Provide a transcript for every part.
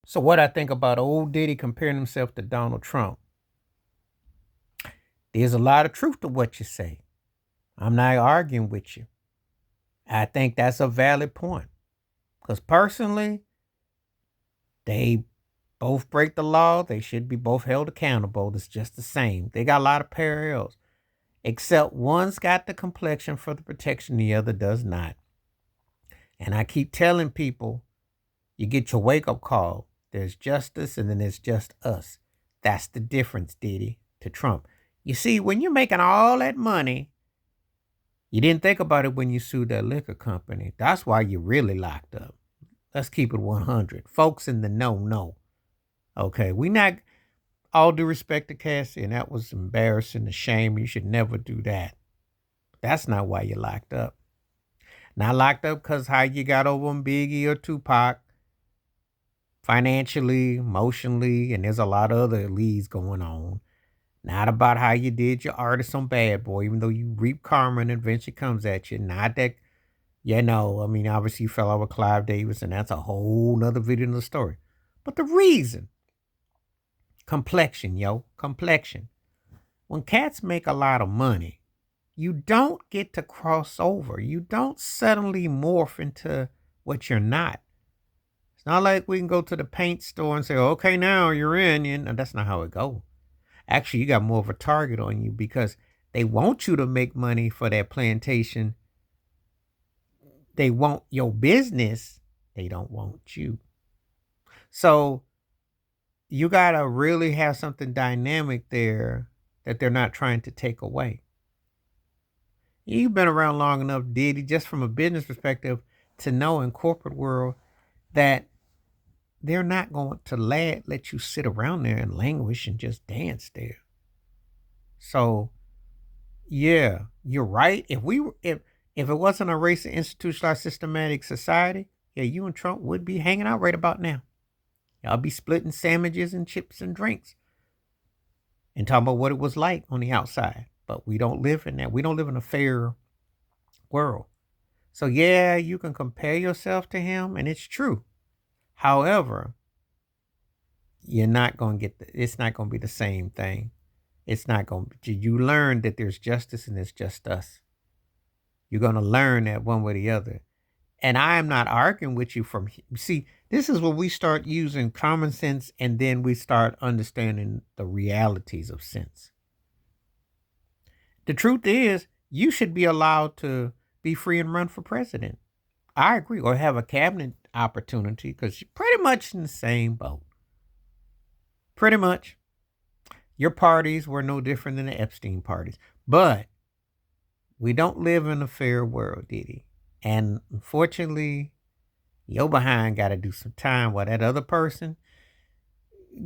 So what I think about old Diddy comparing himself to Donald Trump, there's a lot of truth to what you say. I'm not arguing with you. I think that's a valid point. Because personally, they both break the law. They should be both held accountable. It's just the same. They got a lot of parallels. Except one's got the complexion for the protection, the other does not. And I keep telling people, you get your wake up call. There's justice and then there's just us. That's the difference, Diddy, to Trump. You see, when you're making all that money, you didn't think about it when you sued that liquor company. That's why you're really locked up. Let's keep it 100. Folks in the know. Okay, we not, all due respect to Cassie, and that was embarrassing, a shame. You should never do that. That's not why you're locked up. Not locked up because how you got over on Biggie or Tupac, financially, emotionally, and there's a lot of other leads going on. Not about how you did your artist on Bad Boy, even though you reap karma and eventually comes at you. Not that, I mean, obviously you fell out with Clive Davis, and that's a whole nother video in the story. But the reason, complexion. When cats make a lot of money, you don't get to cross over. You don't suddenly morph into what you're not. It's not like we can go to the paint store and say, okay, now you're in. And that's not how it goes. Actually, you got more of a target on you because they want you to make money for that plantation. They want your business. They don't want you. So you got to really have something dynamic there that they're not trying to take away. You've been around long enough, Diddy, just from a business perspective, to know in corporate world that they're not going to let you sit around there and languish and just dance there. So, yeah, you're right. If it wasn't a racist, institutionalized, systematic society, yeah, you and Trump would be hanging out right about now. Y'all be splitting sandwiches and chips and drinks and talking about what it was like on the outside. But we don't live in that. We don't live in a fair world. So yeah, you can compare yourself to him, and it's true. However, you're not going to it's not going to be the same thing. It's not going to, you learn that there's justice and there's just us. You're going to learn that one way or the other. And I am not arguing with you from, see, this is when we start using common sense and then we start understanding the realities of sense. The truth is, you should be allowed to be free and run for president. I agree, or have a cabinet opportunity because you're pretty much in the same boat. Pretty much. Your parties were no different than the Epstein parties. But we don't live in a fair world, Diddy. And unfortunately, your behind got to do some time while that other person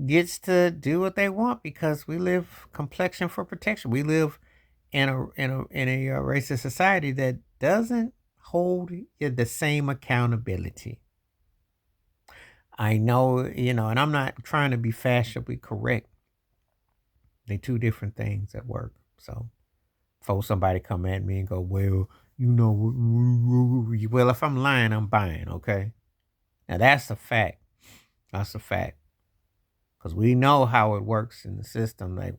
gets to do what they want because we live complexion for protection. We live in a racist society that doesn't hold the same accountability. I know, and I'm not trying to be fashionably correct. They're two different things at work. So, before somebody come at me and go, well, well, if I'm lying, I'm buying, okay? Now, that's a fact. That's a fact. Because we know how it works in the system. Like,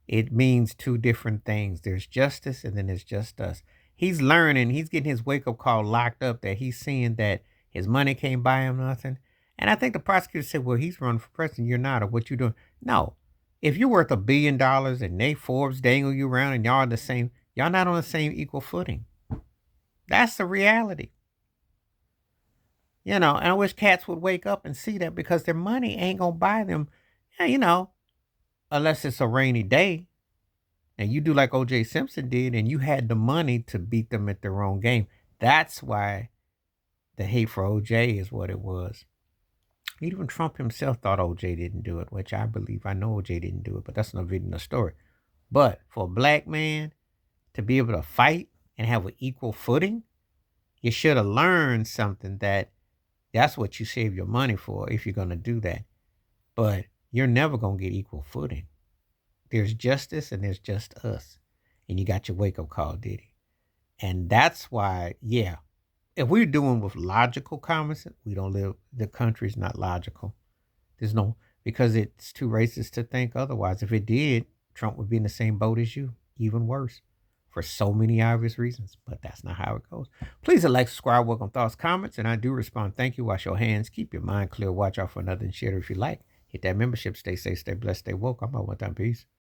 it means two different things. There's justice and then there's just us. He's learning, he's getting his wake up call locked up that he's seeing that his money can't buy him nothing. And I think the prosecutor said, well, he's running for president. You're not, or what you doing? No. If you're worth $1 billion and Nate Forbes dangle you around and y'all are the same, y'all not on the same equal footing. That's the reality. And I wish cats would wake up and see that because their money ain't going to buy them, unless it's a rainy day and you do like O.J. Simpson did and you had the money to beat them at their own game. That's why the hate for O.J. is what it was. Even Trump himself thought O.J. didn't do it, which I believe. I know O.J. didn't do it, but that's not in the story. But for a black man to be able to fight and have an equal footing, you should have learned something that's what you save your money for if you're going to do that. But you're never going to get equal footing. There's justice and there's just us. And you got your wake-up call, Diddy. And that's why, yeah, if we're doing with logical common sense, we don't live. The country's not logical. There's no because it's too racist to think otherwise. If it did, Trump would be in the same boat as you, even worse, for so many obvious reasons. But that's not how it goes. Please like, subscribe, welcome thoughts, comments, and I do respond. Thank you. Wash your hands. Keep your mind clear. Watch out for another and share it if you like. Hit that membership. Stay safe. Stay blessed. Stay woke. I'm out one time. Peace.